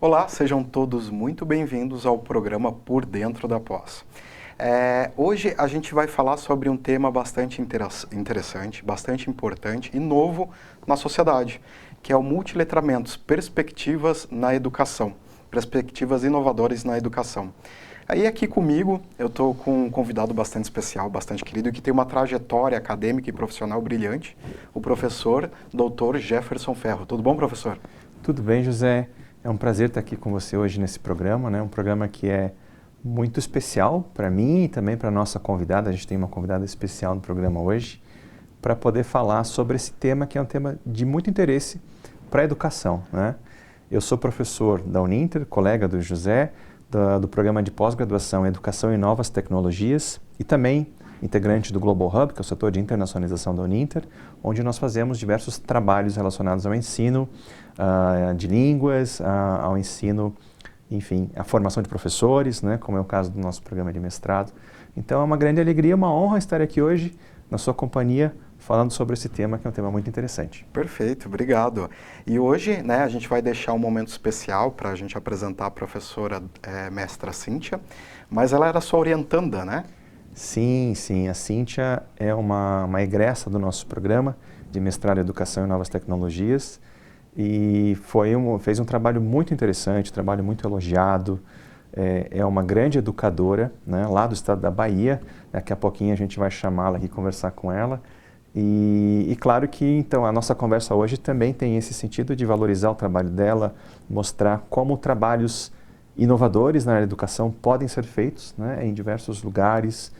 Olá, sejam todos muito bem-vindos ao programa Por Dentro da Pós. Hoje a gente vai falar sobre um tema bastante interessante, bastante importante e novo na sociedade, que é o multiletramentos, perspectivas na educação, perspectivas inovadoras na educação. Aí aqui comigo eu estou com um convidado bastante especial, bastante querido, que tem uma trajetória acadêmica e profissional brilhante, o professor Dr. Jefferson Ferro. Tudo bom, professor? Tudo bem, José. É um prazer estar aqui com você hoje nesse programa, né? Um programa que é muito especial para mim e também para a nossa convidada. A gente tem uma convidada especial no programa hoje para poder falar sobre esse tema que é um tema de muito interesse para a educação, né? Eu sou professor da Uninter, colega do José, do programa de pós-graduação em Educação e Novas Tecnologias e também integrante do Global Hub, que é o setor de internacionalização da Uninter, onde nós fazemos diversos trabalhos relacionados ao ensino de línguas, ao ensino, enfim, a formação de professores, né, como é o caso do nosso programa de mestrado. Então é uma grande alegria, uma honra estar aqui hoje na sua companhia, falando sobre esse tema, que é um tema muito interessante. Perfeito, obrigado. E hoje, né, a gente vai deixar um momento especial para a gente apresentar a professora mestra Cíntia, mas ela era sua orientanda, né? Sim, a Cíntia é uma egressa do nosso programa de mestrado em Educação e Novas Tecnologias e fez um trabalho muito interessante, trabalho muito elogiado. É uma grande educadora, né, lá do estado da Bahia. Daqui a pouquinho a gente vai chamá-la aqui e conversar com ela. E claro que então a nossa conversa hoje também tem esse sentido de valorizar o trabalho dela, mostrar como trabalhos inovadores na área da educação podem ser feitos, né, em diversos lugares,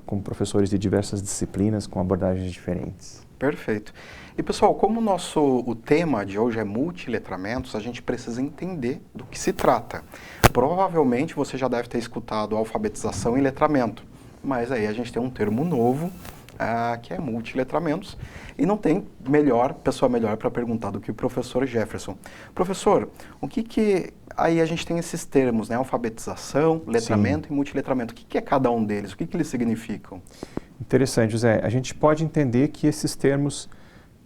com professores de diversas disciplinas, com abordagens diferentes. Perfeito. E pessoal, como o tema de hoje é multiletramentos, a gente precisa entender do que se trata. Provavelmente você já deve ter escutado alfabetização e letramento, mas aí a gente tem um termo novo, que é multiletramentos, e não tem pessoa melhor para perguntar do que o professor Jefferson. Professor, o que aí a gente tem esses termos, né? Alfabetização, letramento e multiletramento. O que é cada um deles? O que eles significam? Interessante, José. A gente pode entender que esses termos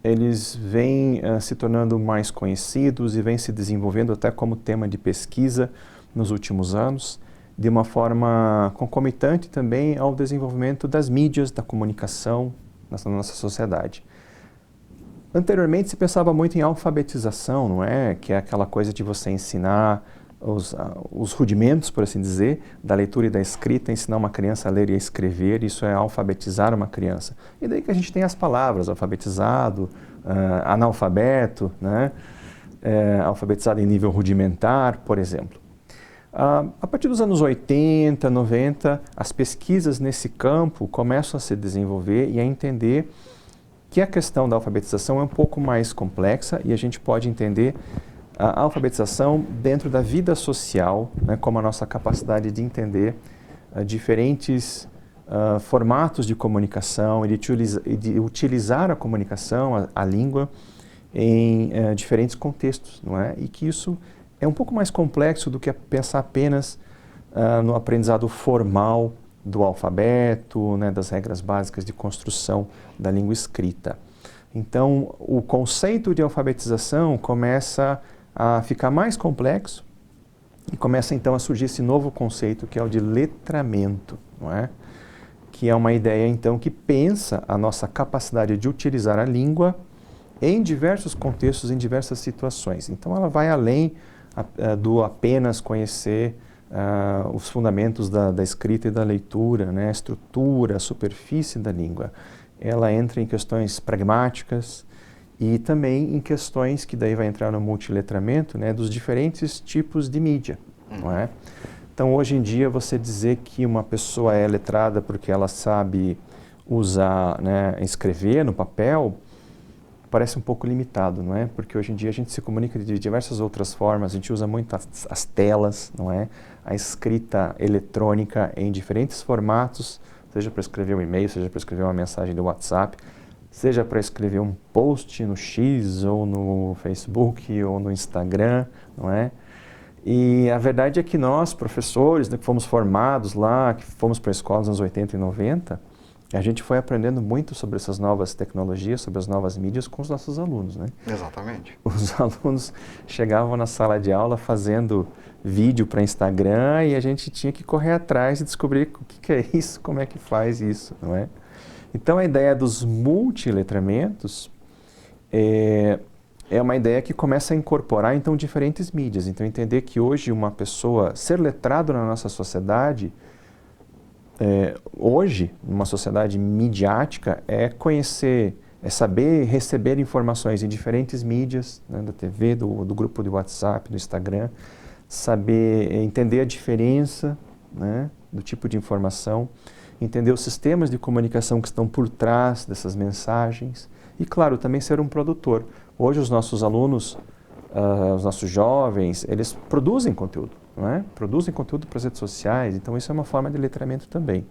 eles vêm se tornando mais conhecidos e vêm se desenvolvendo até como tema de pesquisa nos últimos anos, de uma forma concomitante também ao desenvolvimento das mídias, da comunicação na nossa sociedade. Anteriormente se pensava muito em alfabetização, não é? Que é aquela coisa de você ensinar os rudimentos, por assim dizer, da leitura e da escrita, ensinar uma criança a ler e a escrever, isso é alfabetizar uma criança. E daí que a gente tem as palavras, alfabetizado, analfabeto, né? Alfabetizado em nível rudimentar, por exemplo. A partir dos anos 80, 90, as pesquisas nesse campo começam a se desenvolver e a entender que a questão da alfabetização é um pouco mais complexa e a gente pode entender a alfabetização dentro da vida social, né, como a nossa capacidade de entender diferentes formatos de comunicação e de utilizar a comunicação, a língua, em diferentes contextos, não é? E que isso é um pouco mais complexo do que pensar apenas no aprendizado formal do alfabeto, né, das regras básicas de construção da língua escrita. Então, o conceito de alfabetização começa a ficar mais complexo e começa então a surgir esse novo conceito que é o de letramento, não é? Que é uma ideia então que pensa a nossa capacidade de utilizar a língua em diversos contextos, em diversas situações. Então ela vai além do apenas conhecer os fundamentos da escrita e da leitura, né? A estrutura, a superfície da língua. Ela entra em questões pragmáticas e também em questões que daí vai entrar no multiletramento, né? Dos diferentes tipos de mídia, não é? Então hoje em dia você dizer que uma pessoa é letrada porque ela sabe usar, né, escrever no papel, parece um pouco limitado, não é? Porque hoje em dia a gente se comunica de diversas outras formas, a gente usa muito as telas, não é? A escrita eletrônica em diferentes formatos, seja para escrever um e-mail, seja para escrever uma mensagem do WhatsApp, seja para escrever um post no X ou no Facebook ou no Instagram, não é? E a verdade é que nós, professores, né, que fomos formados lá, que fomos para a escola nos anos 80 e 90, A gente foi aprendendo muito sobre essas novas tecnologias, sobre as novas mídias com os nossos alunos, né? Exatamente. Os alunos chegavam na sala de aula fazendo vídeo para Instagram e a gente tinha que correr atrás e descobrir o que é isso, como é que faz isso, não é? Então a ideia dos multiletramentos é uma ideia que começa a incorporar então diferentes mídias. Então entender que hoje uma pessoa ser letrado na nossa sociedade hoje, numa sociedade midiática, é conhecer, é saber receber informações em diferentes mídias, né, da TV, do grupo de WhatsApp, do Instagram, saber entender a diferença, né, do tipo de informação, entender os sistemas de comunicação que estão por trás dessas mensagens e, claro, também ser um produtor. Hoje os nossos alunos, os nossos jovens, eles produzem conteúdo. Não é? Produzem conteúdo para as redes sociais, então isso é uma forma de letramento também.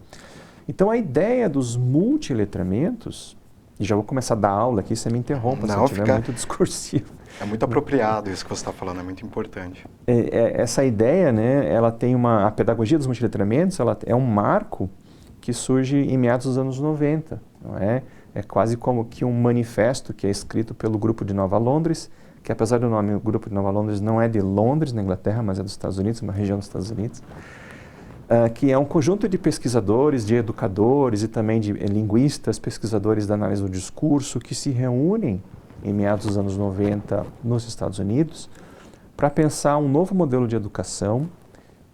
Então a ideia dos multiletramentos, e já vou começar a dar aula aqui, você me interrompa se eu estiver muito discursivo. É muito apropriado isso que você está falando, é muito importante. Essa ideia, né, ela tem a pedagogia dos multiletramentos, ela é um marco que surge em meados dos anos 90, não é? É quase como que um manifesto que é escrito pelo Grupo de Nova Londres, que apesar do nome, o Grupo de Nova Londres não é de Londres, na Inglaterra, mas é dos Estados Unidos, uma região dos Estados Unidos, que é um conjunto de pesquisadores, de educadores e também de linguistas, pesquisadores da análise do discurso, que se reúnem em meados dos anos 90 nos Estados Unidos para pensar um novo modelo de educação.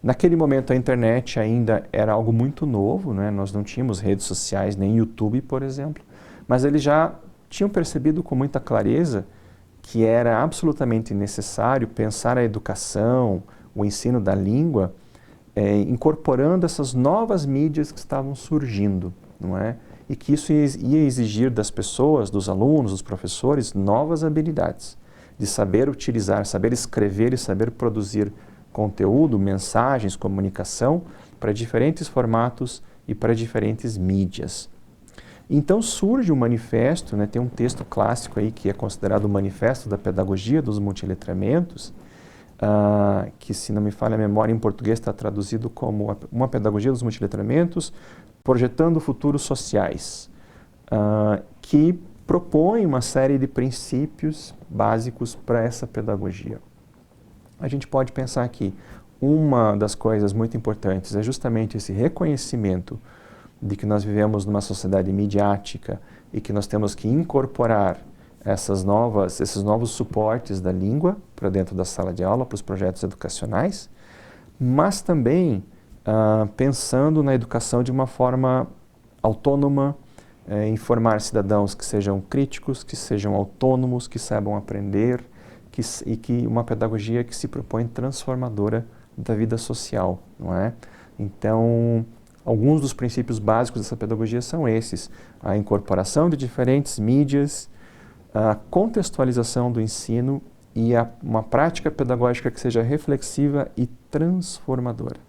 Naquele momento a internet ainda era algo muito novo, né? Nós não tínhamos redes sociais, nem YouTube, por exemplo, mas eles já tinham percebido com muita clareza que era absolutamente necessário pensar a educação, o ensino da língua, incorporando essas novas mídias que estavam surgindo, não é? E que isso ia exigir das pessoas, dos alunos, dos professores, novas habilidades, de saber utilizar, saber escrever e saber produzir conteúdo, mensagens, comunicação para diferentes formatos e para diferentes mídias. Então surge um manifesto, né, tem um texto clássico aí que é considerado o manifesto da pedagogia dos multiletramentos, que, se não me falha a memória, em português está traduzido como uma pedagogia dos multiletramentos projetando futuros sociais, que propõe uma série de princípios básicos para essa pedagogia. A gente pode pensar que uma das coisas muito importantes é justamente esse reconhecimento de que nós vivemos numa sociedade midiática e que nós temos que incorporar esses novos suportes da língua para dentro da sala de aula, para os projetos educacionais, mas também pensando na educação de uma forma autônoma, informar cidadãos que sejam críticos, que sejam autônomos, que saibam aprender, e que uma pedagogia que se propõe transformadora da vida social, não é? Então, alguns dos princípios básicos dessa pedagogia são esses: a incorporação de diferentes mídias, a contextualização do ensino e uma prática pedagógica que seja reflexiva e transformadora.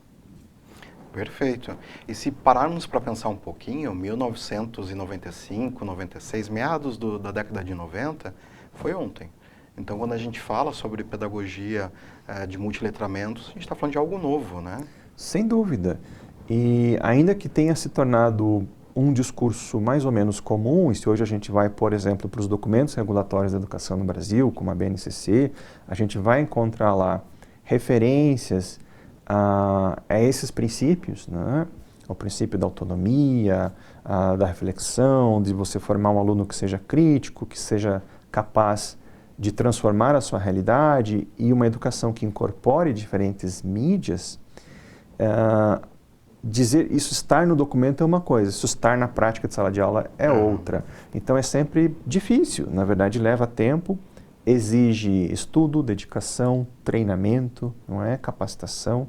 Perfeito. E se pararmos para pensar um pouquinho, 1995, 96, meados da década de 90, foi ontem. Então, quando a gente fala sobre pedagogia de multiletramentos, a gente está falando de algo novo, né? Sem dúvida. E ainda que tenha se tornado um discurso mais ou menos comum, e se hoje a gente vai, por exemplo, para os documentos regulatórios da educação no Brasil, como a BNCC, a gente vai encontrar lá referências a esses princípios, né? O princípio da autonomia, da reflexão, de você formar um aluno que seja crítico, que seja capaz de transformar a sua realidade, e uma educação que incorpore diferentes mídias. Dizer isso estar no documento é uma coisa, isso estar na prática de sala de aula é outra. Então é sempre difícil, na verdade leva tempo, exige estudo, dedicação, treinamento, não é? Capacitação,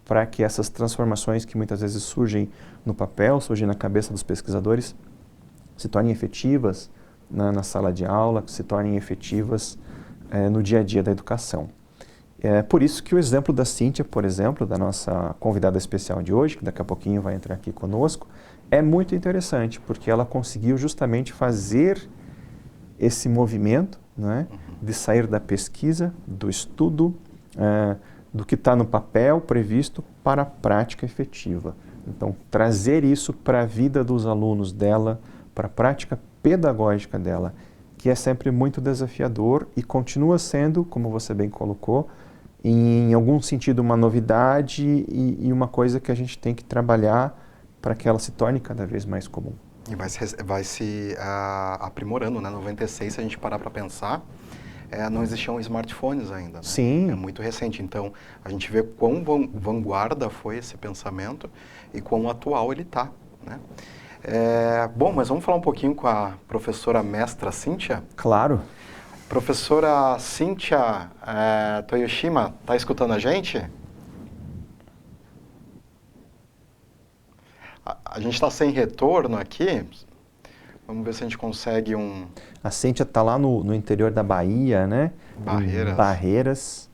para que essas transformações que muitas vezes surgem no papel, surgem na cabeça dos pesquisadores, se tornem efetivas na sala de aula, que se tornem efetivas no dia a dia da educação. É por isso que o exemplo da Cíntia, por exemplo, da nossa convidada especial de hoje, que daqui a pouquinho vai entrar aqui conosco, é muito interessante, porque ela conseguiu justamente fazer esse movimento, né, de sair da pesquisa, do estudo, do que está no papel previsto para a prática efetiva. Então, trazer isso para a vida dos alunos dela, para a prática pedagógica dela, que é sempre muito desafiador e continua sendo, como você bem colocou, em algum sentido uma novidade e uma coisa que a gente tem que trabalhar para que ela se torne cada vez mais comum. E vai se aprimorando, né? 96, se a gente parar para pensar, não existiam smartphones ainda, né? Sim. É muito recente. Então, a gente vê quão vanguarda foi esse pensamento e quão atual ele está, né? Bom, mas vamos falar um pouquinho com a professora mestra Cíntia? Claro. Professora Cíntia Toyoshima, está escutando a gente? A gente está sem retorno aqui. Vamos ver se a gente consegue um... A Cíntia está lá no interior da Bahia, né? Barreiras. Em Barreiras.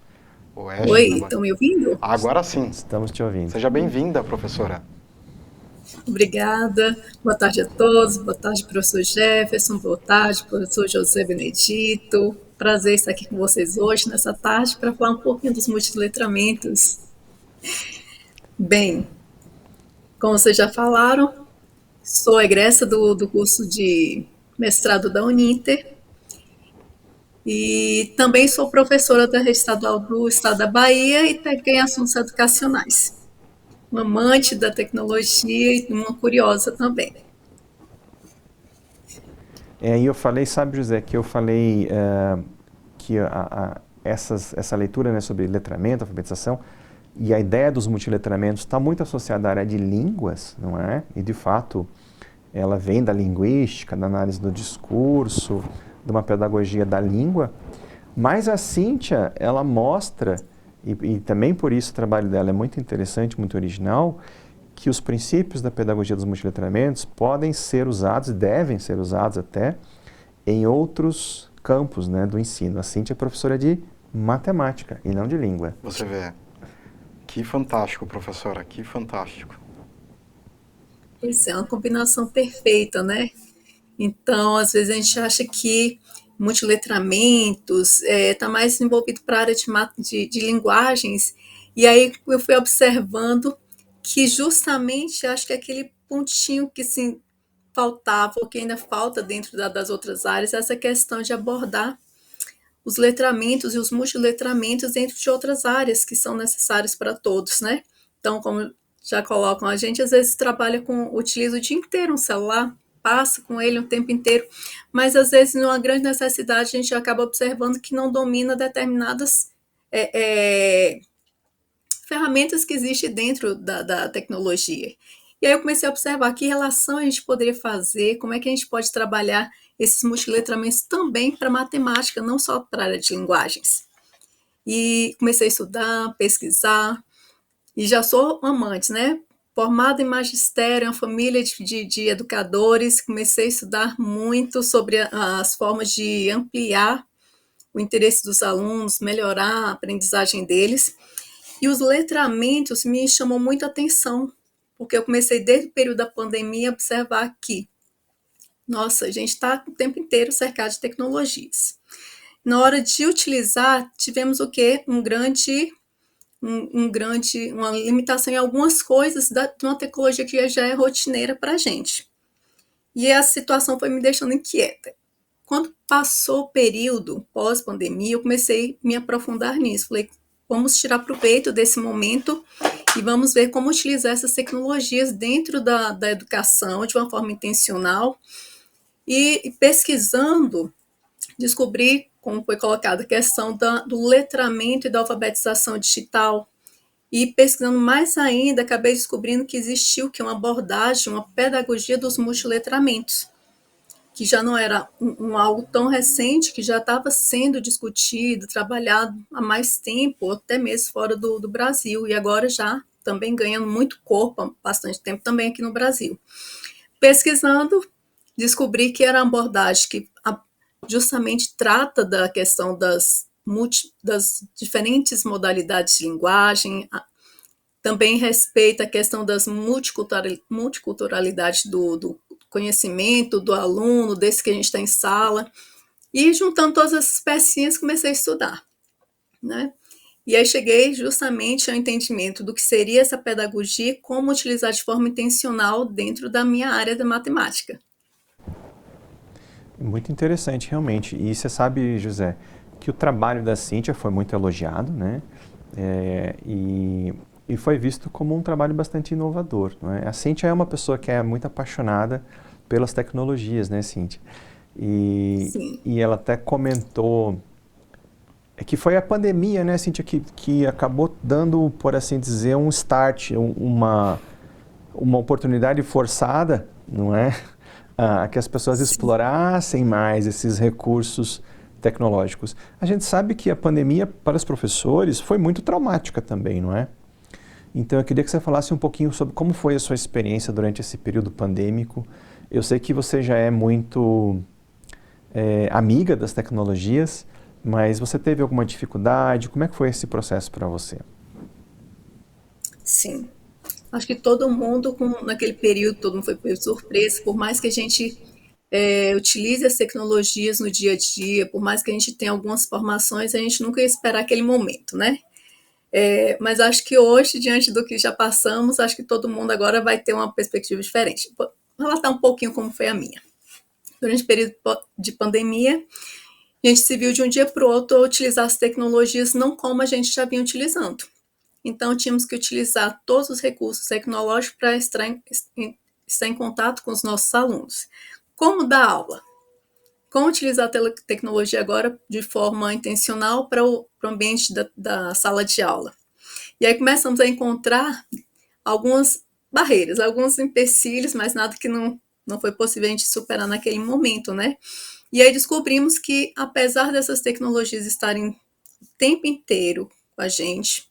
Oeste, Oi, estão me ouvindo? Agora sim. Estamos te ouvindo. Seja bem-vinda, professora. Obrigada. Boa tarde a todos. Boa tarde, professor Jefferson. Boa tarde, professor José Benedito. Prazer estar aqui com vocês hoje, nessa tarde, para falar um pouquinho dos multiletramentos. Bem, como vocês já falaram, sou egressa do curso de mestrado da Uninter e também sou professora da rede estadual do estado da Bahia e peguei assuntos educacionais. Uma amante da tecnologia e uma curiosa também. E eu falei, sabe, José, que eu falei que essa leitura, né, sobre letramento, alfabetização, e a ideia dos multiletramentos está muito associada à área de línguas, não é? E, de fato, ela vem da linguística, da análise do discurso, de uma pedagogia da língua, mas a Cíntia, ela mostra, e também por isso o trabalho dela é muito interessante, muito original, que os princípios da pedagogia dos multiletramentos podem ser usados, devem ser usados até, em outros campos, né, do ensino. A Cíntia é professora de matemática e não de língua. Você vê. Que fantástico, professora, que fantástico. Pois é, uma combinação perfeita, né? Então, às vezes a gente acha que multiletramentos está mais envolvido para a área de linguagens, e aí eu fui observando que justamente acho que aquele pontinho que se faltava, ou que ainda falta dentro das outras áreas, essa questão de abordar os letramentos e os multiletramentos dentro de outras áreas que são necessárias para todos, né? Então, como já colocam, a gente às vezes utiliza o dia inteiro um celular, passa com ele o tempo inteiro, mas às vezes numa grande necessidade a gente acaba observando que não domina determinadas ferramentas que existem dentro da tecnologia. E aí eu comecei a observar que relação a gente poderia fazer, como é que a gente pode trabalhar esses multiletramentos também para matemática, não só para a área de linguagens. E comecei a estudar, pesquisar, e já sou amante, né? Formada em magistério, uma família de educadores, comecei a estudar muito sobre as formas de ampliar o interesse dos alunos, melhorar a aprendizagem deles. E os letramentos me chamou muita atenção, porque eu comecei desde o período da pandemia a observar que, nossa, a gente está o tempo inteiro cercado de tecnologias. Na hora de utilizar, tivemos o quê? Uma limitação em algumas coisas de uma tecnologia que já é rotineira para a gente. E a situação foi me deixando inquieta. Quando passou o período pós-pandemia, eu comecei a me aprofundar nisso. Falei, vamos tirar proveito desse momento e vamos ver como utilizar essas tecnologias dentro da educação de uma forma intencional. E pesquisando, descobri, como foi colocado, a questão do letramento e da alfabetização digital. E pesquisando mais ainda, acabei descobrindo que existiu uma abordagem, uma pedagogia dos multiletramentos, que já não era algo tão recente, que já estava sendo discutido, trabalhado há mais tempo, até mesmo fora do Brasil, e agora já também ganhando muito corpo, há bastante tempo também aqui no Brasil. Pesquisando, descobri que era uma abordagem que justamente trata da questão das diferentes modalidades de linguagem, também respeita a questão das multiculturalidade do conhecimento do aluno, desse que a gente está em sala, e juntando todas essas pecinhas comecei a estudar, né? E aí cheguei justamente ao entendimento do que seria essa pedagogia e como utilizar de forma intencional dentro da minha área da matemática. Muito interessante, realmente. E você sabe, José, que o trabalho da Cíntia foi muito elogiado, né? E foi visto como um trabalho bastante inovador, não é? A Cíntia é uma pessoa que é muito apaixonada pelas tecnologias, né, Cíntia? Sim, E ela até comentou que foi a pandemia, né, Cíntia, que acabou dando, por assim dizer, um start, uma oportunidade forçada, não é? Que as pessoas sim. explorassem mais esses recursos tecnológicos. A gente sabe que a pandemia para os professores foi muito traumática também, não é? Então eu queria que você falasse um pouquinho sobre como foi a sua experiência durante esse período pandêmico. Eu sei que você já é muito amiga das tecnologias, mas você teve alguma dificuldade? Como é que foi esse processo para você? Sim. Acho que todo mundo, naquele período, todo mundo foi pego de surpresa, por mais que a gente utilize as tecnologias no dia a dia, por mais que a gente tenha algumas formações, a gente nunca ia esperar aquele momento, né? Mas acho que hoje, diante do que já passamos, acho que todo mundo agora vai ter uma perspectiva diferente. Vou relatar um pouquinho como foi a minha. Durante o período de pandemia, a gente se viu de um dia para o outro utilizar as tecnologias não como a gente já vinha utilizando. Então, tínhamos que utilizar todos os recursos tecnológicos para estar em contato com os nossos alunos. Como dar aula? Como utilizar a tecnologia agora de forma intencional para o ambiente da sala de aula? E aí começamos a encontrar algumas barreiras, alguns empecilhos, mas nada que não foi possível a gente superar naquele momento, né? E aí descobrimos que, apesar dessas tecnologias estarem o tempo inteiro com a gente,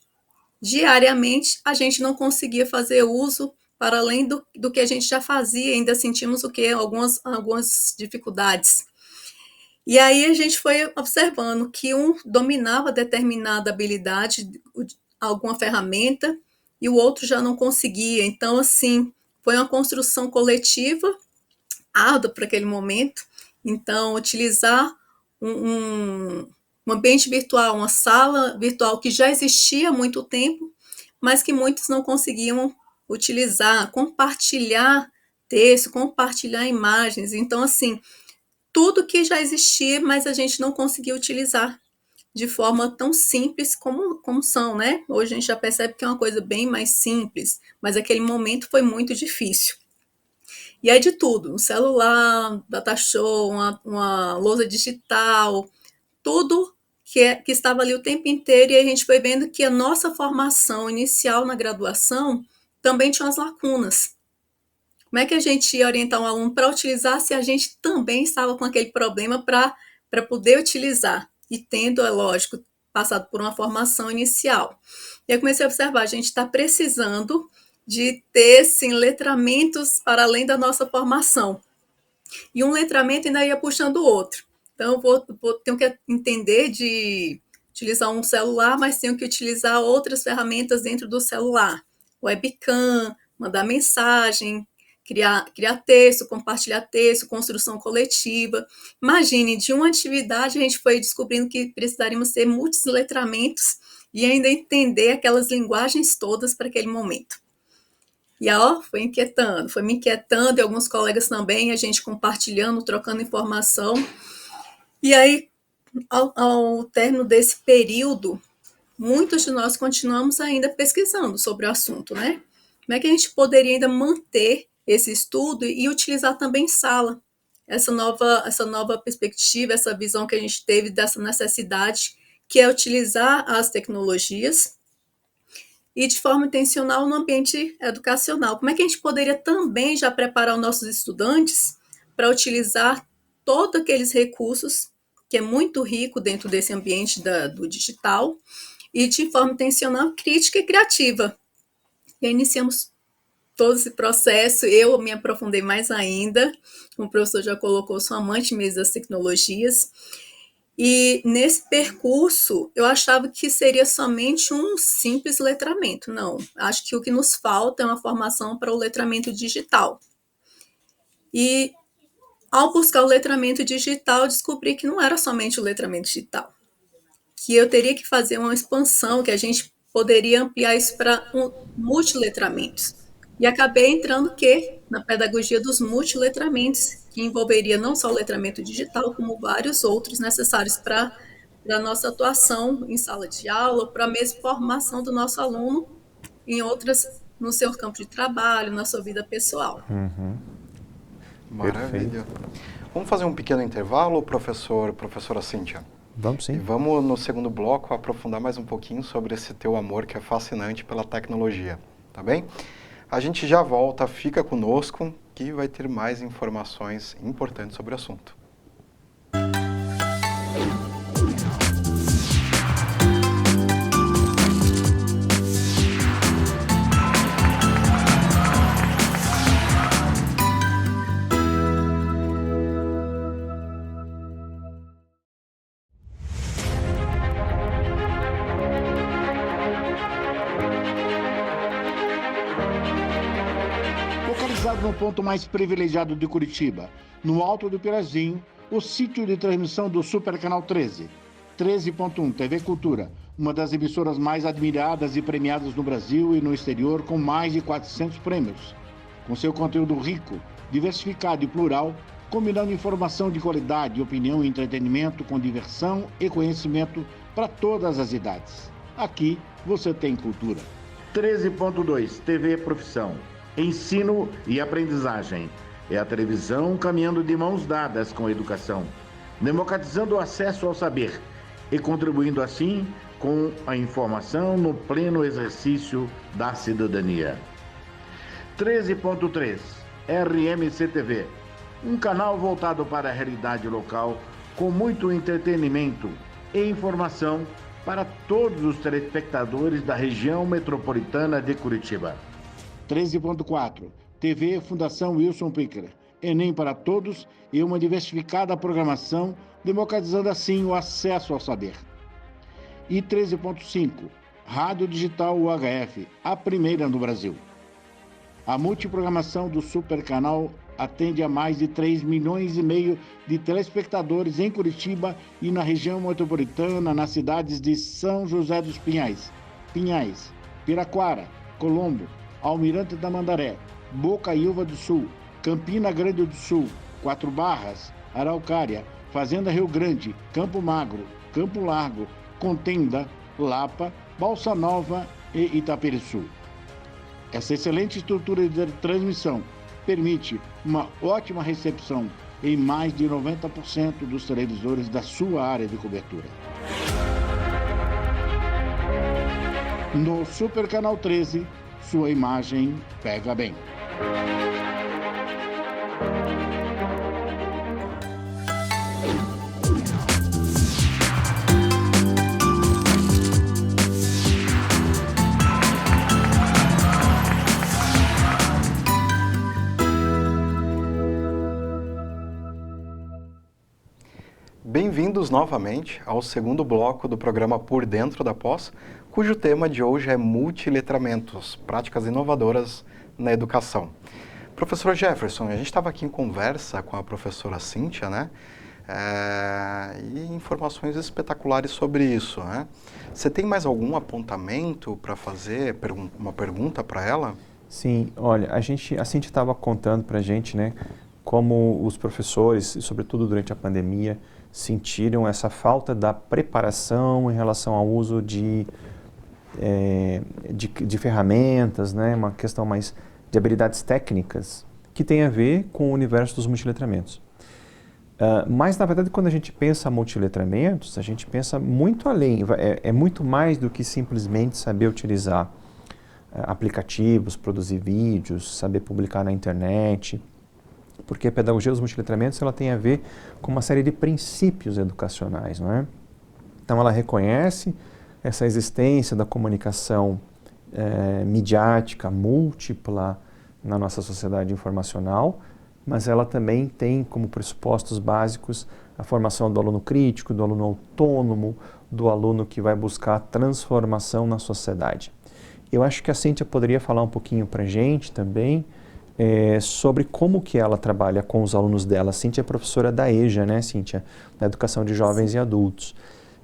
diariamente, a gente não conseguia fazer uso para além do que a gente já fazia, ainda sentimos o que? Algumas dificuldades. E aí a gente foi observando que um dominava determinada habilidade, alguma ferramenta, e o outro já não conseguia. Então, assim, foi uma construção coletiva, árdua para aquele momento. Então, utilizar um ambiente virtual, uma sala virtual que já existia há muito tempo, mas que muitos não conseguiam utilizar, compartilhar texto, compartilhar imagens. Então, assim, tudo que já existia, mas a gente não conseguia utilizar de forma tão simples como são, né? Hoje a gente já percebe que é uma coisa bem mais simples, mas aquele momento foi muito difícil. E aí de tudo, um celular, data show, uma lousa digital, tudo que estava ali o tempo inteiro, e a gente foi vendo que a nossa formação inicial na graduação também tinha as lacunas. Como é que a gente ia orientar um aluno para utilizar se a gente também estava com aquele problema para poder utilizar? E tendo, é lógico, passado por uma formação inicial. E eu comecei a observar, a gente está precisando de ter, sim, letramentos para além da nossa formação. E um letramento ainda ia puxando o outro. Então, tenho que entender de utilizar um celular, mas tenho que utilizar outras ferramentas dentro do celular. Webcam, mandar mensagem, criar texto, compartilhar texto, construção coletiva. Imagine, de uma atividade a gente foi descobrindo que precisaríamos ter muitos letramentos e ainda entender aquelas linguagens todas para aquele momento. E ó, foi me inquietando, e alguns colegas também, a gente compartilhando, trocando informação. E aí, ao término desse período, muitos de nós continuamos ainda pesquisando sobre o assunto, né? Como é que a gente poderia ainda manter esse estudo e utilizar também sala? Essa nova perspectiva, essa visão que a gente teve dessa necessidade, que é utilizar as tecnologias e de forma intencional no ambiente educacional. Como é que a gente poderia também já preparar os nossos estudantes para utilizar todos aqueles recursos, que é muito rico dentro desse ambiente do digital, e de forma intencional, crítica e criativa. E aí iniciamos todo esse processo, eu me aprofundei mais ainda, o professor já colocou sua amante mesmo das tecnologias, e nesse percurso, eu achava que seria somente um simples letramento. Não, acho que o que nos falta é uma formação para o letramento digital. E ao buscar o letramento digital, descobri que não era somente o letramento digital. que eu teria que fazer uma expansão, que a gente poderia ampliar isso para multiletramentos. E acabei entrando na pedagogia dos multiletramentos, que envolveria não só o letramento digital, como vários outros necessários para a nossa atuação em sala de aula, para a mesma formação do nosso aluno em outras, no seu campo de trabalho, na sua vida pessoal. Maravilha. Vamos fazer um pequeno intervalo, professora Cíntia? Vamos sim. E vamos, no segundo bloco, aprofundar mais um pouquinho sobre esse teu amor que é fascinante pela tecnologia, tá bem? A gente já volta, fica conosco, que vai ter mais informações importantes sobre o assunto. Localizado no ponto mais privilegiado de Curitiba, no Alto do Pirazinho, o sítio de transmissão do Super Canal 13. 13.1 TV Cultura, uma das emissoras mais admiradas e premiadas no Brasil e no exterior, com mais de 400 prêmios. Com seu conteúdo rico, diversificado e plural, combinando informação de qualidade, opinião e entretenimento com diversão e conhecimento para todas as idades. Aqui você tem cultura. 13.2 TV Profissão. Ensino e aprendizagem. É a televisão caminhando de mãos dadas com a educação, democratizando o acesso ao saber e contribuindo assim com a informação no pleno exercício da cidadania. 13.3 RMC-TV, um canal voltado para a realidade local com muito entretenimento e informação para todos os telespectadores da região metropolitana de Curitiba. 13.4 TV Fundação Wilson Picker, Enem para todos e uma diversificada programação, democratizando assim o acesso ao saber. E 13.5 Rádio Digital UHF, a primeira no Brasil. A multiprogramação do Super Canal atende a mais de 3,5 milhões de telespectadores em Curitiba e na região metropolitana, nas cidades de São José dos Pinhais, Piraquara, Colombo, Almirante da Mandaré, Bocaiúva do Sul, Campina Grande do Sul, Quatro Barras, Araucária, Fazenda Rio Grande, Campo Magro, Campo Largo, Contenda, Lapa, Balsa Nova e Itaperiçu. Essa excelente estrutura de transmissão permite uma ótima recepção em mais de 90% dos televisores da sua área de cobertura. No Super Canal 13, sua imagem pega bem. Bem-vindos novamente ao segundo bloco do programa Por Dentro da Pós, cujo tema de hoje é multiletramentos, práticas inovadoras na educação. Professor Jefferson, a gente estava aqui em conversa com a professora Cíntia, né? E informações espetaculares sobre isso, né? Você tem mais algum apontamento para fazer, uma pergunta para ela? Sim, olha, a Cíntia estava contando para a gente, né, como os professores, sobretudo durante a pandemia, sentiram essa falta da preparação em relação ao uso de ferramentas, né, uma questão mais de habilidades técnicas, que tem a ver com o universo dos multiletramentos. Mas, na verdade, quando a gente pensa multiletramentos, a gente pensa muito além, é muito mais do que simplesmente saber utilizar aplicativos, produzir vídeos, saber publicar na internet, porque a pedagogia dos multiletramentos ela tem a ver com uma série de princípios educacionais, não é? Então, ela reconhece essa existência da comunicação midiática múltipla na nossa sociedade informacional, mas ela também tem como pressupostos básicos a formação do aluno crítico, do aluno autônomo, do aluno que vai buscar transformação na sociedade. Eu acho que a Cíntia poderia falar um pouquinho para a gente também sobre como que ela trabalha com os alunos dela. A Cíntia é professora da EJA, né, Cíntia? Da Educação de Jovens e Adultos.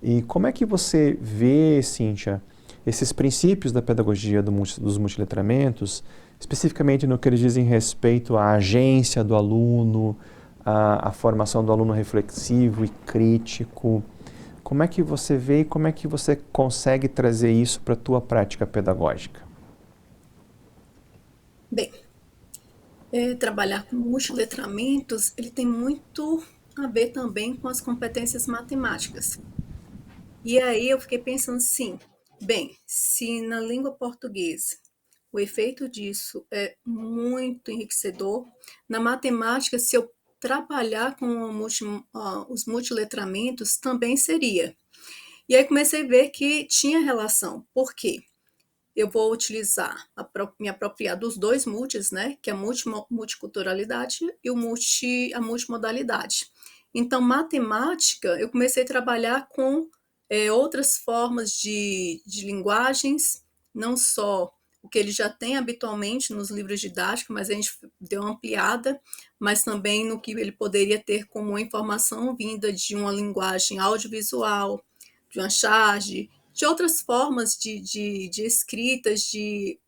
E como é que você vê, Cíntia, esses princípios da pedagogia dos multiletramentos, especificamente no que eles dizem respeito à agência do aluno, à formação do aluno reflexivo e crítico? Como é que você vê e como é que você consegue trazer isso para a tua prática pedagógica? Bem, trabalhar com multiletramentos, ele tem muito a ver também com as competências matemáticas. E aí eu fiquei pensando assim, bem, se na língua portuguesa o efeito disso é muito enriquecedor, na matemática, se eu trabalhar com os multiletramentos, também seria. E aí comecei a ver que tinha relação. Por quê? Eu vou utilizar, me apropriar dos dois multis, né? Que é a multiculturalidade e a multimodalidade. Então, matemática, eu comecei a trabalhar com outras formas de linguagens, não só o que ele já tem habitualmente nos livros didáticos, mas a gente deu uma ampliada, mas também no que ele poderia ter como informação vinda de uma linguagem audiovisual, de uma charge, de outras formas de escritas, de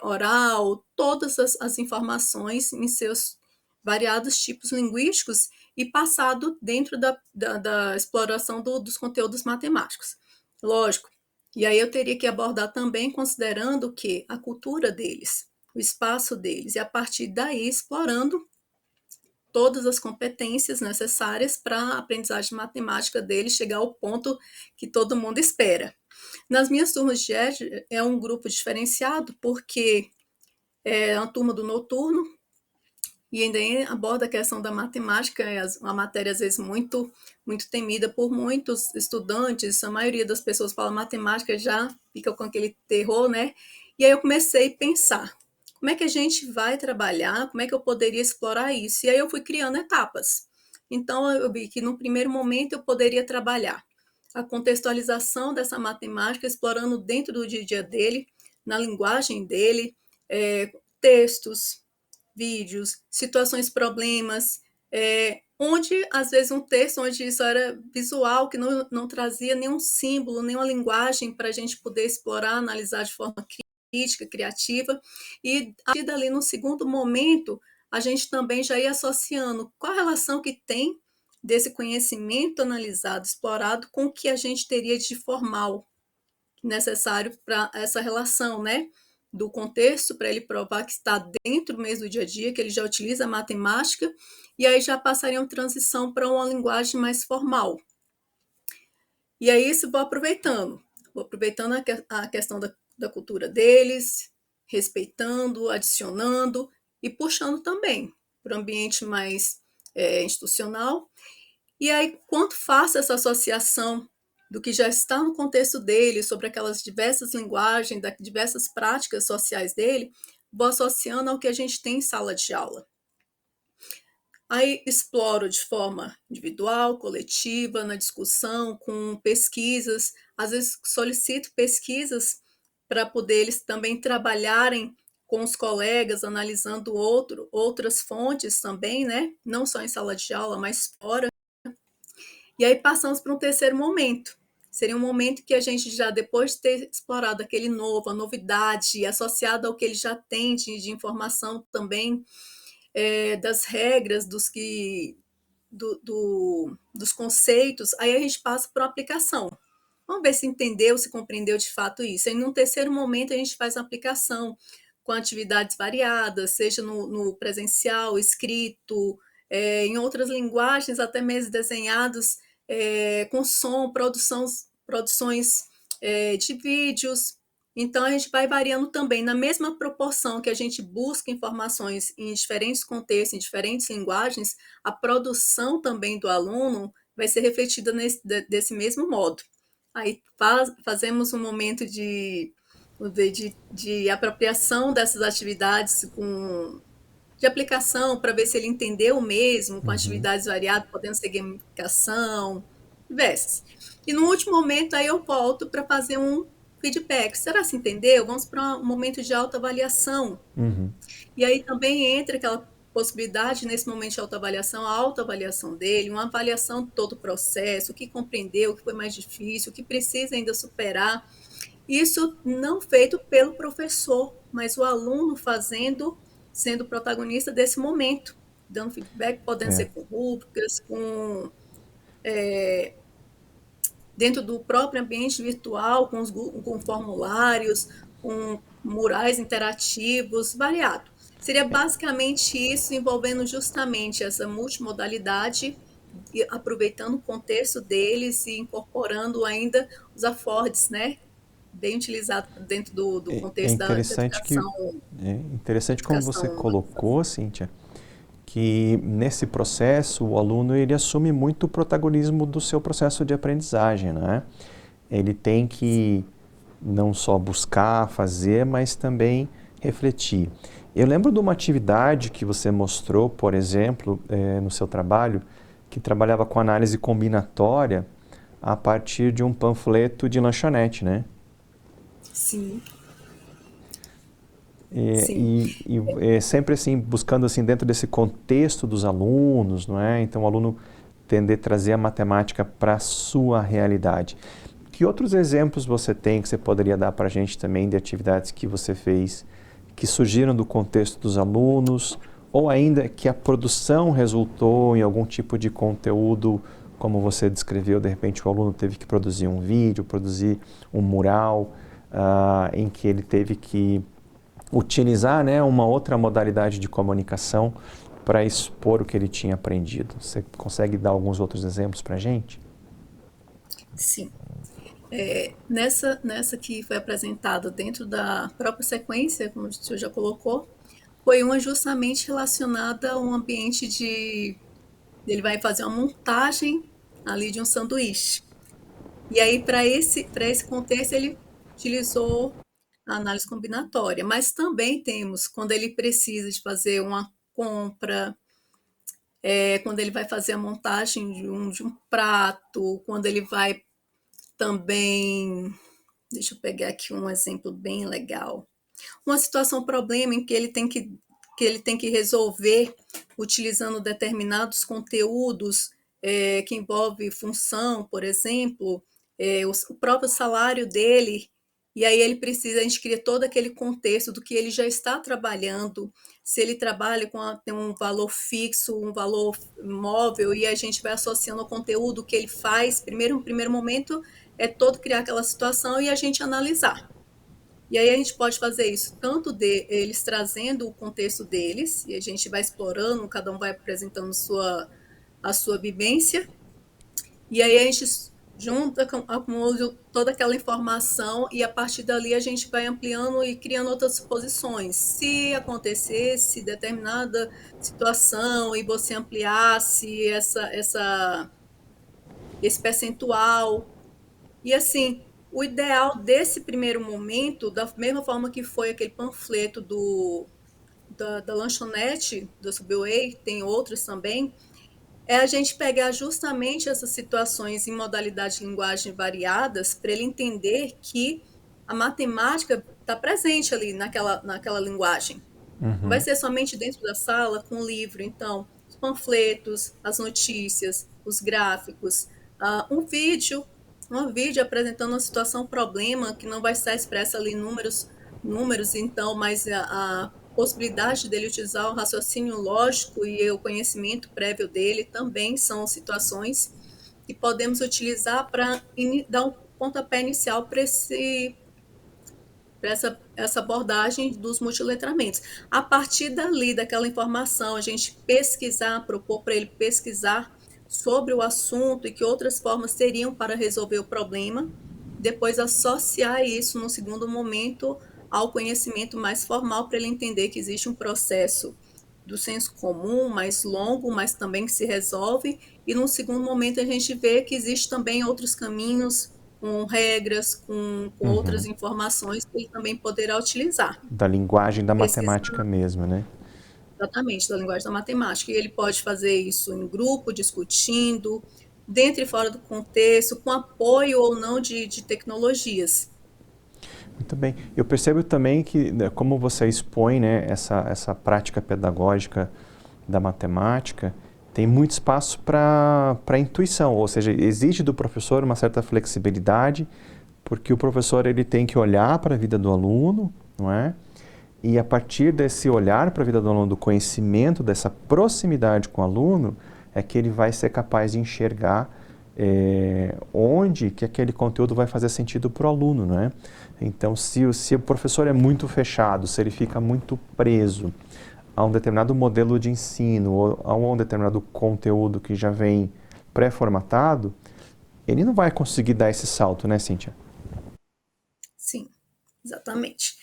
oral, todas as informações em seus variados tipos linguísticos e passado dentro da exploração dos conteúdos matemáticos. Lógico, e aí eu teria que abordar também considerando que a cultura deles, o espaço deles, e a partir daí explorando todas as competências necessárias para a aprendizagem matemática deles chegar ao ponto que todo mundo espera. Nas minhas turmas de ED, é um grupo diferenciado, porque é uma turma do noturno, e ainda aborda a questão da matemática, é uma matéria às vezes muito, muito temida por muitos estudantes, a maioria das pessoas fala matemática já fica com aquele terror, né? E aí eu comecei a pensar, como é que a gente vai trabalhar, como é que eu poderia explorar isso? E aí eu fui criando etapas. Então eu vi que no primeiro momento eu poderia trabalhar a contextualização dessa matemática, explorando dentro do dia a dia dele, na linguagem dele, textos, vídeos, situações, problemas, onde às vezes um texto onde isso era visual, que não trazia nenhum símbolo, nenhuma linguagem para a gente poder explorar, analisar de forma crítica, criativa, e a partir dali, no segundo momento, a gente também já ia associando qual a relação que tem desse conhecimento analisado, explorado, com o que a gente teria de formal necessário para essa relação, né? Do contexto, para ele provar que está dentro mesmo do dia a dia, que ele já utiliza a matemática, e aí já passaria uma transição para uma linguagem mais formal. E aí isso vou aproveitando a questão da cultura deles, respeitando, adicionando e puxando também para o ambiente mais institucional. E aí, quando faço essa associação do que já está no contexto dele, sobre aquelas diversas linguagens, diversas práticas sociais dele, vou associando ao que a gente tem em sala de aula. Aí exploro de forma individual, coletiva, na discussão, com pesquisas, às vezes solicito pesquisas para poder eles também trabalharem com os colegas, analisando outras fontes também, né? Não só em sala de aula, mas fora. E aí passamos para um terceiro momento. Seria um momento que a gente já, depois de ter explorado aquele novo, a novidade, associado ao que ele já tem de informação também, das regras, dos conceitos, aí a gente passa para a aplicação. Vamos ver se entendeu, se compreendeu de fato isso. Aí, num terceiro momento, a gente faz a aplicação com atividades variadas, seja no presencial, escrito, em outras linguagens, até mesmo desenhados, com som, produções de vídeos. Então, a gente vai variando também, na mesma proporção que a gente busca informações em diferentes contextos, em diferentes linguagens, a produção também do aluno vai ser refletida desse mesmo modo. Aí fazemos um momento de apropriação dessas atividades de aplicação, para ver se ele entendeu mesmo, com atividades variadas, podendo ser gamificação, diversas. E no último momento, aí eu volto para fazer um feedback. Será que se entendeu? Vamos para um momento de autoavaliação. E aí também entra aquela possibilidade, nesse momento de autoavaliação, a autoavaliação dele, uma avaliação de todo o processo, o que compreendeu, o que foi mais difícil, o que precisa ainda superar. Isso não feito pelo professor, mas o aluno fazendo, sendo protagonista desse momento, dando feedback, podendo ser com rúbricas, dentro do próprio ambiente virtual, com formulários, com murais interativos, variado. Seria basicamente isso, envolvendo justamente essa multimodalidade, e aproveitando o contexto deles e incorporando ainda os afordes, né? Bem utilizado dentro do contexto da educação. É interessante como você colocou, Cíntia, que nesse processo o aluno ele assume muito o protagonismo do seu processo de aprendizagem, né? Ele tem que não só buscar, fazer, mas também refletir. Eu lembro de uma atividade que você mostrou, por exemplo, no seu trabalho, que trabalhava com análise combinatória a partir de um panfleto de lanchonete, né? Sim. E sempre assim, buscando assim dentro desse contexto dos alunos, não é? Então o aluno tender a trazer a matemática para a sua realidade. Que outros exemplos você tem que você poderia dar para a gente também de atividades que você fez, que surgiram do contexto dos alunos, ou ainda que a produção resultou em algum tipo de conteúdo, como você descreveu, de repente o aluno teve que produzir um vídeo, produzir um mural, em que ele teve que utilizar, né, uma outra modalidade de comunicação para expor o que ele tinha aprendido. Você consegue dar alguns outros exemplos para a gente? Sim. Nessa que foi apresentada dentro da própria sequência, como o senhor já colocou, foi uma justamente relacionada a um ambiente de... Ele vai fazer uma montagem ali de um sanduíche. E aí, para esse contexto, ele utilizou a análise combinatória. Mas também temos, quando ele precisa de fazer uma compra, quando ele vai fazer a montagem de um prato, quando ele vai também... Deixa eu pegar aqui um exemplo bem legal. Uma situação, problema em que ele tem que resolver utilizando determinados conteúdos que envolve função, por exemplo, o próprio salário dele, e aí ele precisa, a gente cria todo aquele contexto do que ele já está trabalhando, se ele trabalha tem um valor fixo, um valor móvel, e a gente vai associando ao conteúdo que ele faz, no primeiro momento é todo criar aquela situação e a gente analisar. E aí a gente pode fazer isso tanto de eles trazendo o contexto deles, e a gente vai explorando, cada um vai apresentando a sua vivência, e aí a gente junta, acumula toda aquela informação, e a partir dali a gente vai ampliando e criando outras posições. Se acontecesse determinada situação e você ampliasse esse percentual, e assim... O ideal desse primeiro momento, da mesma forma que foi aquele panfleto da lanchonete, do Subway, tem outros também, é a gente pegar justamente essas situações em modalidade de linguagem variadas para ele entender que a matemática está presente ali naquela linguagem. Uhum. Não vai ser somente dentro da sala com o livro. Então, os panfletos, as notícias, os gráficos, um vídeo apresentando uma situação, problema, que não vai estar expressa ali números, então, mas a possibilidade dele utilizar o raciocínio lógico e o conhecimento prévio dele também são situações que podemos utilizar para dar um pontapé inicial para essa abordagem dos multiletramentos. A partir dali, daquela informação, a gente propor para ele pesquisar sobre o assunto e que outras formas seriam para resolver o problema, depois associar isso, no segundo momento, ao conhecimento mais formal, para ele entender que existe um processo do senso comum, mais longo, mas também que se resolve, e num segundo momento a gente vê que existe também outros caminhos, com regras, com outras informações que ele também poderá utilizar. Da linguagem da matemática mesmo, né? Exatamente, da linguagem da matemática. E ele pode fazer isso em grupo, discutindo, dentro e fora do contexto, com apoio ou não de tecnologias. Muito bem. Eu percebo também que, como você expõe, né, essa prática pedagógica da matemática, tem muito espaço para intuição, ou seja, exige do professor uma certa flexibilidade, porque o professor ele tem que olhar para a vida do aluno, não é? E a partir desse olhar para a vida do aluno, do conhecimento, dessa proximidade com o aluno, é que ele vai ser capaz de enxergar onde que aquele conteúdo vai fazer sentido para o aluno, não é? Então, se o professor é muito fechado, se ele fica muito preso a um determinado modelo de ensino ou a um determinado conteúdo que já vem pré-formatado, ele não vai conseguir dar esse salto, né, Cíntia? Sim, exatamente.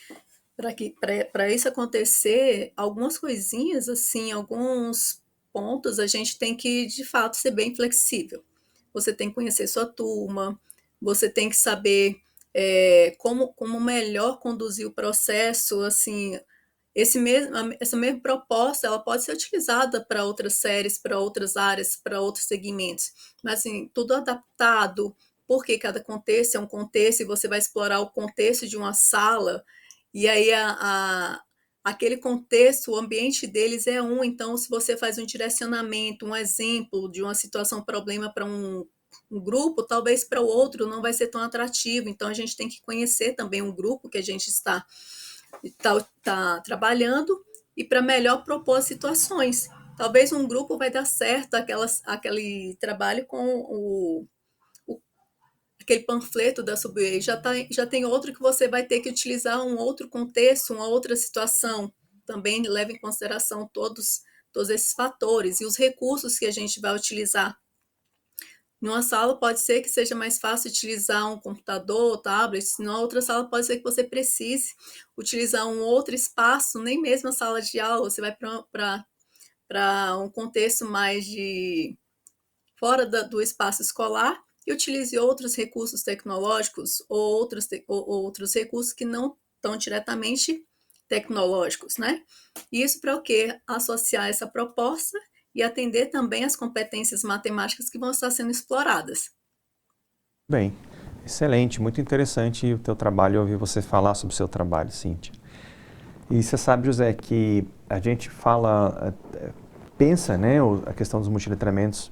Para isso acontecer, algumas coisinhas, assim, alguns pontos, a gente tem que, de fato, ser bem flexível. Você tem que conhecer sua turma, você tem que saber como melhor conduzir o processo, assim, essa mesma proposta, ela pode ser utilizada para outras séries, para outras áreas, para outros segmentos, mas assim, tudo adaptado, porque cada contexto é um contexto e você vai explorar o contexto de uma sala, e aí aquele contexto, o ambiente deles é então se você faz um direcionamento, um exemplo de uma situação, problema para um grupo, talvez para o outro não vai ser tão atrativo, então a gente tem que conhecer também um grupo que a gente está trabalhando e para melhor propor as situações. Talvez um grupo vai dar certo aquele trabalho com aquele panfleto da Subway, já tem outro que você vai ter que utilizar um outro contexto, uma outra situação. Também leva em consideração todos esses fatores e os recursos que a gente vai utilizar. Numa sala pode ser que seja mais fácil utilizar um computador, tablet, na outra sala pode ser que você precise utilizar um outro espaço, nem mesmo a sala de aula, você vai para um contexto mais de fora do espaço escolar e utilize outros recursos tecnológicos ou outros recursos que não estão diretamente tecnológicos, né? Isso para o quê? Associar essa proposta e atender também as competências matemáticas que vão estar sendo exploradas. Bem, excelente, muito interessante o teu trabalho, ouvir você falar sobre o seu trabalho, Cíntia. E você sabe, José, que a gente pensa, né, a questão dos multiletramentos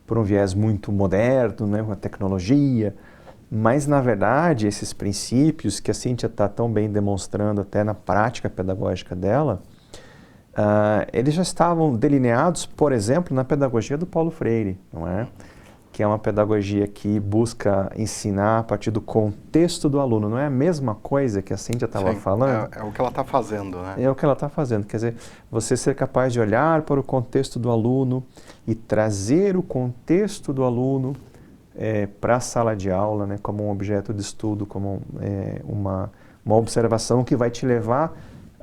por um viés muito moderno, né, com a tecnologia, mas na verdade esses princípios que a Cíntia está tão bem demonstrando até na prática pedagógica dela, eles já estavam delineados, por exemplo, na pedagogia do Paulo Freire, não é? Que é uma pedagogia que busca ensinar a partir do contexto do aluno. Não é a mesma coisa que a Cíntia estava falando? É o que ela está fazendo, né? É o que ela está fazendo. Quer dizer, você ser capaz de olhar para o contexto do aluno e trazer o contexto do aluno para a sala de aula, né, como um objeto de estudo, como uma observação que vai te levar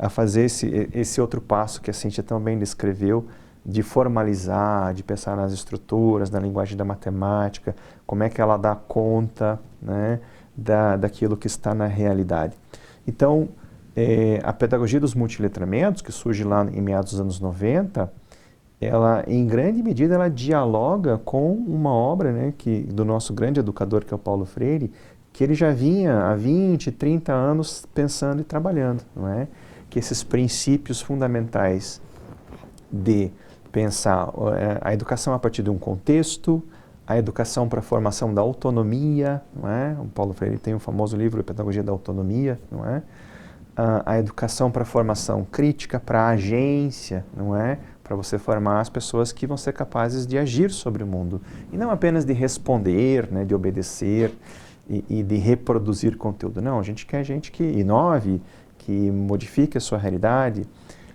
a fazer esse outro passo que a Cíntia também descreveu, de formalizar, de pensar nas estruturas, na linguagem da matemática, como é que ela dá conta, né, daquilo que está na realidade. Então, a pedagogia dos multiletramentos, que surge lá em meados dos anos 90, ela, em grande medida, ela dialoga com uma obra, né, do nosso grande educador, que é o Paulo Freire, que ele já vinha há 20, 30 anos pensando e trabalhando, não é? Que esses princípios fundamentais de pensar a educação a partir de um contexto, a educação para a formação da autonomia, não é? O Paulo Freire tem o famoso livro Pedagogia da Autonomia, não é? A educação para a formação crítica, para a agência, não é? Para você formar as pessoas que vão ser capazes de agir sobre o mundo e não apenas de responder, né, de obedecer e de reproduzir conteúdo. Não, a gente quer gente que inove, que modifique a sua realidade.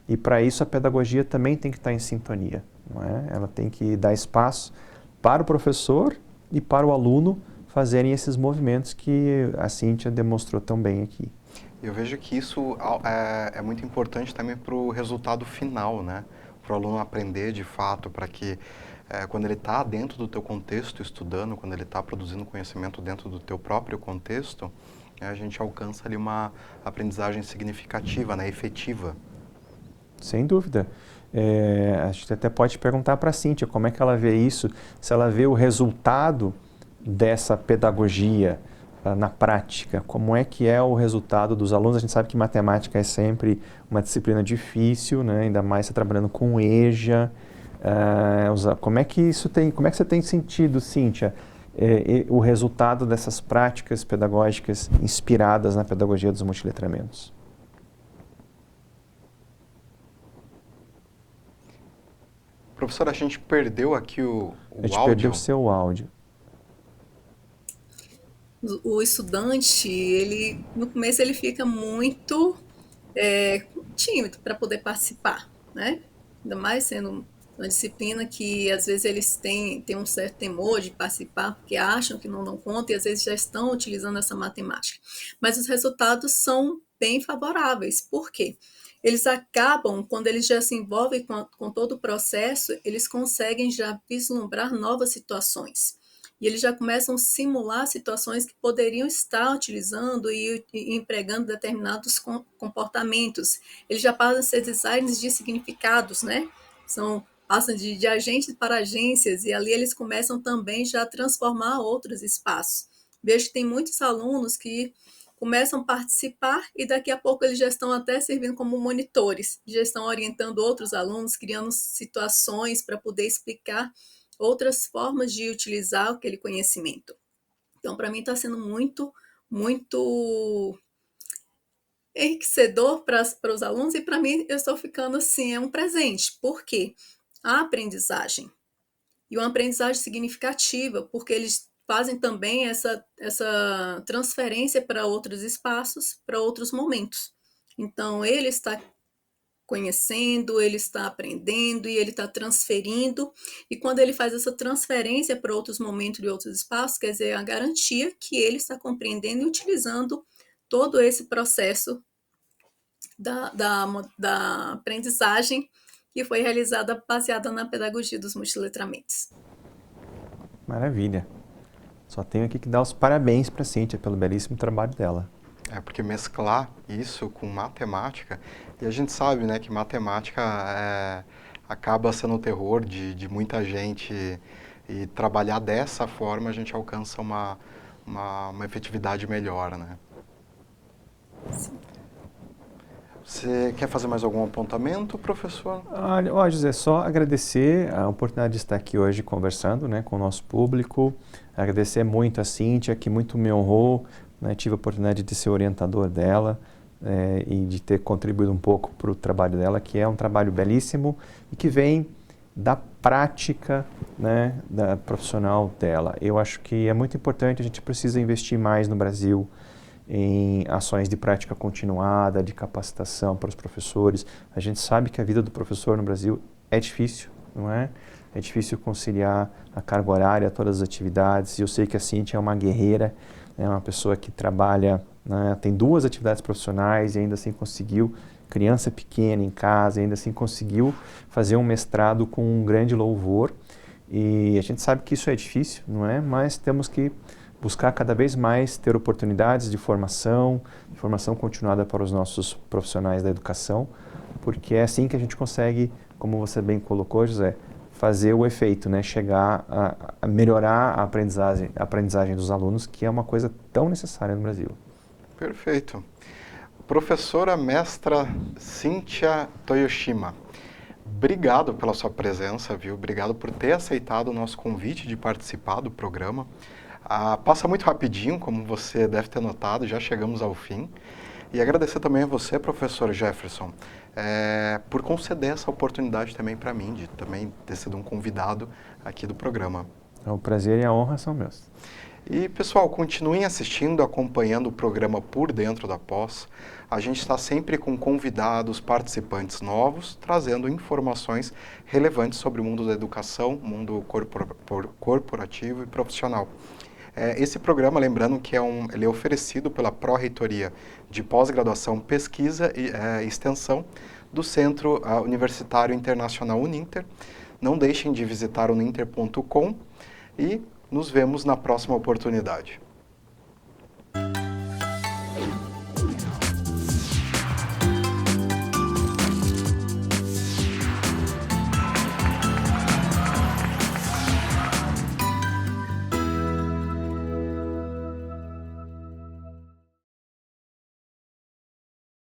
E para isso a pedagogia também tem que estar em sintonia, não é? Ela tem que dar espaço para o professor e para o aluno fazerem esses movimentos que a Cíntia demonstrou tão bem aqui. Eu vejo que isso é muito importante também para o resultado final, né? Para o aluno aprender de fato, para que quando ele está dentro do teu contexto estudando, quando ele está produzindo conhecimento dentro do teu próprio contexto, a gente alcança ali uma aprendizagem significativa, né? Efetiva. Sem dúvida. A gente até pode perguntar para a Cíntia como é que ela vê isso, se ela vê o resultado dessa pedagogia na prática, como é que é o resultado dos alunos? A gente sabe que matemática é sempre uma disciplina difícil, né? Ainda mais você trabalhando com EJA. Como é que você tem sentido, Cíntia, o resultado dessas práticas pedagógicas inspiradas na pedagogia dos multiletramentos? Professor, a gente perdeu aqui o A gente áudio. perdeu o seu áudio. O estudante, ele no começo ele fica muito tímido para poder participar, né? Ainda mais sendo uma disciplina que às vezes eles têm um certo temor de participar, porque acham que não dão conta e às vezes já estão utilizando essa matemática. Mas os resultados são bem favoráveis. Por quê? Eles acabam, quando eles já se envolvem com todo o processo, eles conseguem já vislumbrar novas situações. E eles já começam a simular situações que poderiam estar utilizando e empregando determinados comportamentos. Eles já passam a ser designers de significados, né? Passam de agentes para agências, e ali eles começam também já a transformar outros espaços. Vejo que tem muitos alunos que começam a participar e daqui a pouco eles já estão até servindo como monitores, já estão orientando outros alunos, criando situações para poder explicar outras formas de utilizar aquele conhecimento. Então, para mim está sendo muito, muito enriquecedor para os alunos, e para mim eu estou ficando assim, é um presente. Por quê? A aprendizagem, e uma aprendizagem significativa, porque eles fazem também essa transferência para outros espaços, para outros momentos. Então, ele está conhecendo, ele está aprendendo e ele está transferindo, e quando ele faz essa transferência para outros momentos e outros espaços, quer dizer, a garantia que ele está compreendendo e utilizando todo esse processo da aprendizagem que foi realizada baseada na pedagogia dos multiletramentos. Maravilha. Só tenho aqui que dar os parabéns para a Cíntia pelo belíssimo trabalho dela. Porque mesclar isso com matemática, e a gente sabe, né, que matemática acaba sendo o terror de muita gente, e trabalhar dessa forma a gente alcança uma efetividade melhor, né? Sim. Você quer fazer mais algum apontamento, professor? Olha, José, só agradecer a oportunidade de estar aqui hoje conversando, né, com o nosso público, agradecer muito a Cíntia, que muito me honrou, né, tive a oportunidade de ser orientador dela e de ter contribuído um pouco para o trabalho dela, que é um trabalho belíssimo e que vem da prática, né, da profissional dela. Eu acho que é muito importante, a gente precisa investir mais no Brasil em ações de prática continuada, de capacitação para os professores. A gente sabe que a vida do professor no Brasil é difícil, não é? É difícil conciliar a carga horária, todas as atividades. E eu sei que a Cíntia é uma guerreira, é uma pessoa que trabalha, né, tem 2 atividades profissionais e ainda assim conseguiu, criança pequena em casa, e ainda assim conseguiu fazer um mestrado com um grande louvor. E a gente sabe que isso é difícil, não é? Mas temos que buscar cada vez mais ter oportunidades de formação continuada para os nossos profissionais da educação, porque é assim que a gente consegue, como você bem colocou, José, fazer o efeito, né? Chegar a melhorar a aprendizagem dos alunos, que é uma coisa tão necessária no Brasil. Perfeito. Professora mestra Cíntia Toyoshima, obrigado pela sua presença, viu? Obrigado por ter aceitado o nosso convite de participar do programa. Passa muito rapidinho, como você deve ter notado, já chegamos ao fim. E agradecer também a você, professor Jefferson, por conceder essa oportunidade também para mim, de também ter sido um convidado aqui do programa. O prazer e a honra são meus. E, pessoal, continuem assistindo, acompanhando o programa Por Dentro da Pós. A gente está sempre com convidados, participantes novos, trazendo informações relevantes sobre o mundo da educação, mundo corporativo e profissional. Esse programa, lembrando que ele é oferecido pela Pró-Reitoria de Pós-Graduação, Pesquisa e Extensão do Centro Universitário Internacional Uninter. Não deixem de visitar o uninter.com e nos vemos na próxima oportunidade.